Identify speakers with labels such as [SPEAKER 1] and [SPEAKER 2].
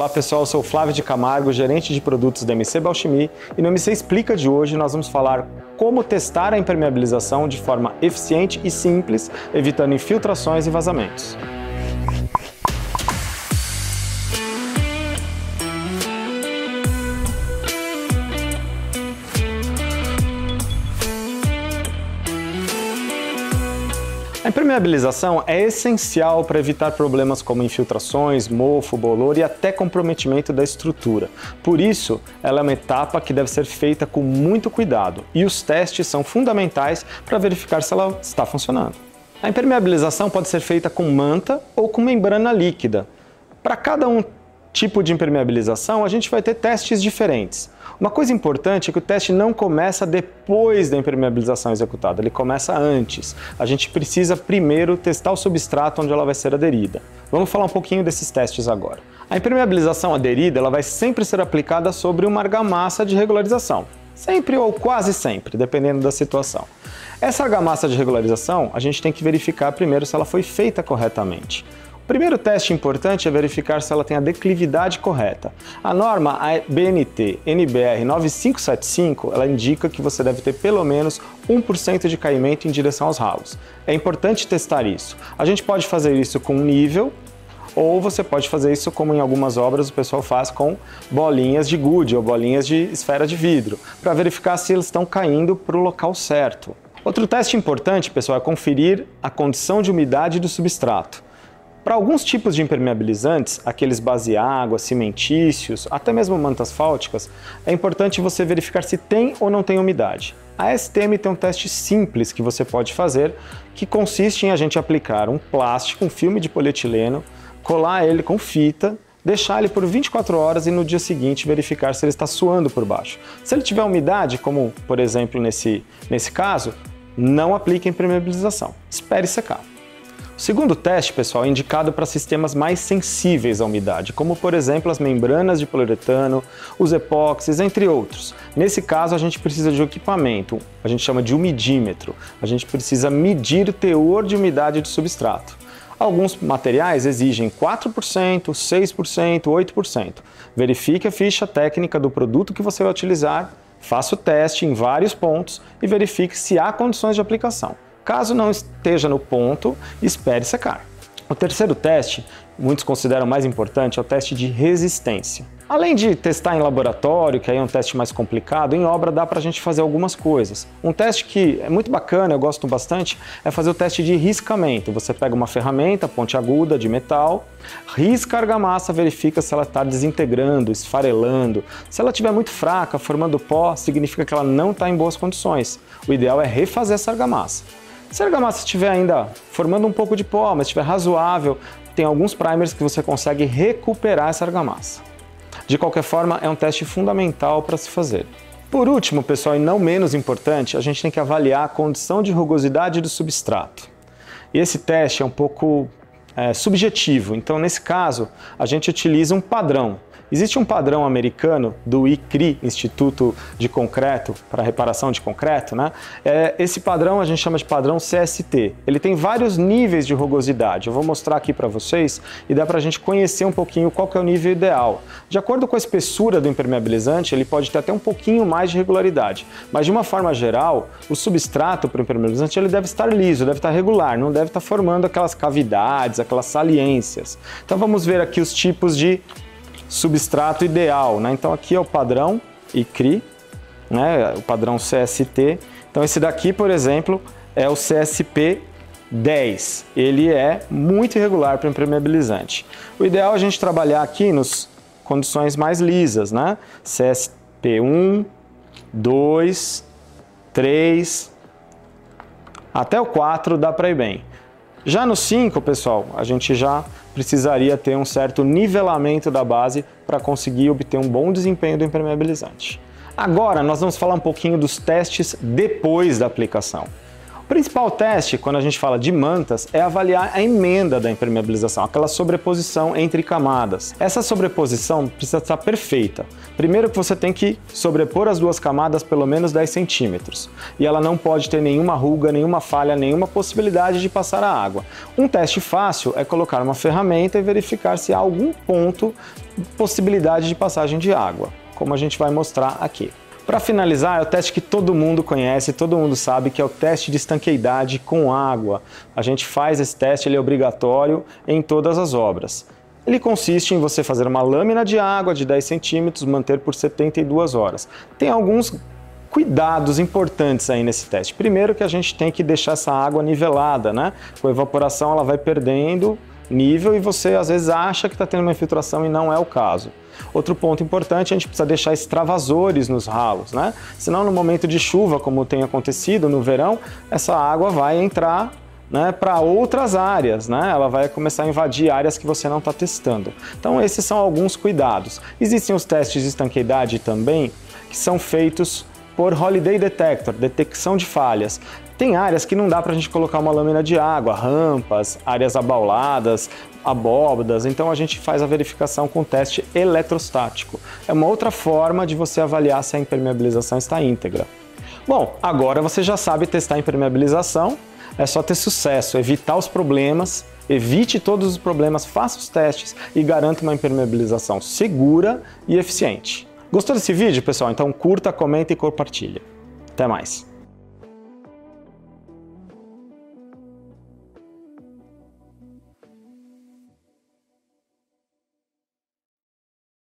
[SPEAKER 1] Olá pessoal, eu sou o Flávio de Camargo, gerente de produtos da MC Bauchimi, e no MC Explica de hoje nós vamos falar como testar a impermeabilização de forma eficiente e simples, evitando infiltrações e vazamentos. A impermeabilização é essencial para evitar problemas como infiltrações, mofo, bolor e até comprometimento da estrutura. Por isso, ela é uma etapa que deve ser feita com muito cuidado e os testes são fundamentais para verificar se ela está funcionando. A impermeabilização pode ser feita com manta ou com membrana líquida. Para cada tipo de impermeabilização, a gente vai ter testes diferentes. Uma coisa importante é que o teste não começa depois da impermeabilização executada, ele começa antes. A gente precisa primeiro testar o substrato onde ela vai ser aderida. Vamos falar um pouquinho desses testes agora. A impermeabilização aderida ela vai sempre ser aplicada sobre uma argamassa de regularização. Sempre ou quase sempre, dependendo da situação. Essa argamassa de regularização, a gente tem que verificar primeiro se ela foi feita corretamente. O primeiro teste importante é verificar se ela tem a declividade correta. A norma BNT NBR 9575, ela indica que você deve ter pelo menos 1% de caimento em direção aos ralos. É importante testar isso. A gente pode fazer isso com nível, ou você pode fazer isso como em algumas obras o pessoal faz com bolinhas de gude ou bolinhas de esfera de vidro, para verificar se eles estão caindo para o local certo. Outro teste importante, pessoal, é conferir a condição de umidade do substrato. Para alguns tipos de impermeabilizantes, aqueles base-água, cimentícios, até mesmo mantas asfálticas, é importante você verificar se tem ou não tem umidade. A STM tem um teste simples que você pode fazer, que consiste em a gente aplicar um plástico, um filme de polietileno, colar ele com fita, deixar ele por 24 horas e no dia seguinte verificar se ele está suando por baixo. Se ele tiver umidade, como por exemplo nesse caso, não aplique a impermeabilização, espere secar. O segundo teste, pessoal, é indicado para sistemas mais sensíveis à umidade, como por exemplo as membranas de poliuretano, os epóxis, entre outros. Nesse caso a gente precisa de um equipamento, a gente chama de umidímetro. A gente precisa medir o teor de umidade do substrato. Alguns materiais exigem 4%, 6%, 8%. Verifique a ficha técnica do produto que você vai utilizar, faça o teste em vários pontos e verifique se há condições de aplicação. Caso não esteja no ponto, espere secar. O terceiro teste, muitos consideram mais importante, é o teste de resistência. Além de testar em laboratório, que aí é um teste mais complicado, em obra dá para a gente fazer algumas coisas. Um teste que é muito bacana, eu gosto bastante, é fazer o teste de riscamento. Você pega uma ferramenta pontiaguda de metal, risca a argamassa, verifica se ela está desintegrando, esfarelando. Se ela estiver muito fraca, formando pó, significa que ela não está em boas condições. O ideal é refazer essa argamassa. Se a argamassa estiver ainda formando um pouco de pó, mas estiver razoável, tem alguns primers que você consegue recuperar essa argamassa. De qualquer forma, é um teste fundamental para se fazer. Por último, pessoal, e não menos importante, a gente tem que avaliar a condição de rugosidade do substrato. E esse teste é um pouco subjetivo, então nesse caso a gente utiliza um padrão. Existe um padrão americano do ICRI, Instituto de Concreto, para Reparação de Concreto, né? Esse padrão a gente chama de padrão CST. Ele tem vários níveis de rugosidade. Eu vou mostrar aqui para vocês e dá para a gente conhecer um pouquinho qual que é o nível ideal. De acordo com a espessura do impermeabilizante, ele pode ter até um pouquinho mais de regularidade. Mas de uma forma geral, o substrato para o impermeabilizante ele deve estar liso, deve estar regular, não deve estar formando aquelas cavidades, aquelas saliências. Então vamos ver aqui os tipos de substrato ideal, né? Então aqui é o padrão ICRI, né? O padrão CST. Então esse daqui, por exemplo, é o CSP 10. Ele é muito irregular para impermeabilizante. O ideal é a gente trabalhar aqui nas condições mais lisas, né? CSP 1, 2, 3, até o 4 dá para ir bem. Já no 5, pessoal, a gente já precisaria ter um certo nivelamento da base para conseguir obter um bom desempenho do impermeabilizante. Agora nós vamos falar um pouquinho dos testes depois da aplicação. O principal teste, quando a gente fala de mantas, é avaliar a emenda da impermeabilização, aquela sobreposição entre camadas. Essa sobreposição precisa estar perfeita. Primeiro que você tem que sobrepor as duas camadas pelo menos 10 centímetros. E ela não pode ter nenhuma ruga, nenhuma falha, nenhuma possibilidade de passar a água. Um teste fácil é colocar uma ferramenta e verificar se há algum ponto de possibilidade de passagem de água, como a gente vai mostrar aqui. Para finalizar, é o teste que todo mundo conhece, todo mundo sabe, que é o teste de estanqueidade com água. A gente faz esse teste, ele é obrigatório em todas as obras. Ele consiste em você fazer uma lâmina de água de 10 centímetros, manter por 72 horas. Tem alguns cuidados importantes aí nesse teste. Primeiro que a gente tem que deixar essa água nivelada, né? Com a evaporação ela vai perdendo nível e você às vezes acha que está tendo uma infiltração e não é o caso. Outro ponto importante, a gente precisa deixar extravasores nos ralos, né? Senão no momento de chuva, como tem acontecido no verão, essa água vai entrar, né, para outras áreas, né? Ela vai começar a invadir áreas que você não está testando. Então esses são alguns cuidados. Existem os testes de estanqueidade também, que são feitos por Holiday Detector, detecção de falhas. Tem áreas que não dá para a gente colocar uma lâmina de água, rampas, áreas abauladas, abóbadas, então a gente faz a verificação com teste eletrostático. É uma outra forma de você avaliar se a impermeabilização está íntegra. Bom, agora você já sabe testar a impermeabilização, é só ter sucesso, evitar os problemas, evite todos os problemas, faça os testes e garanta uma impermeabilização segura e eficiente. Gostou desse vídeo, pessoal? Então curta, comenta e compartilha. Até mais!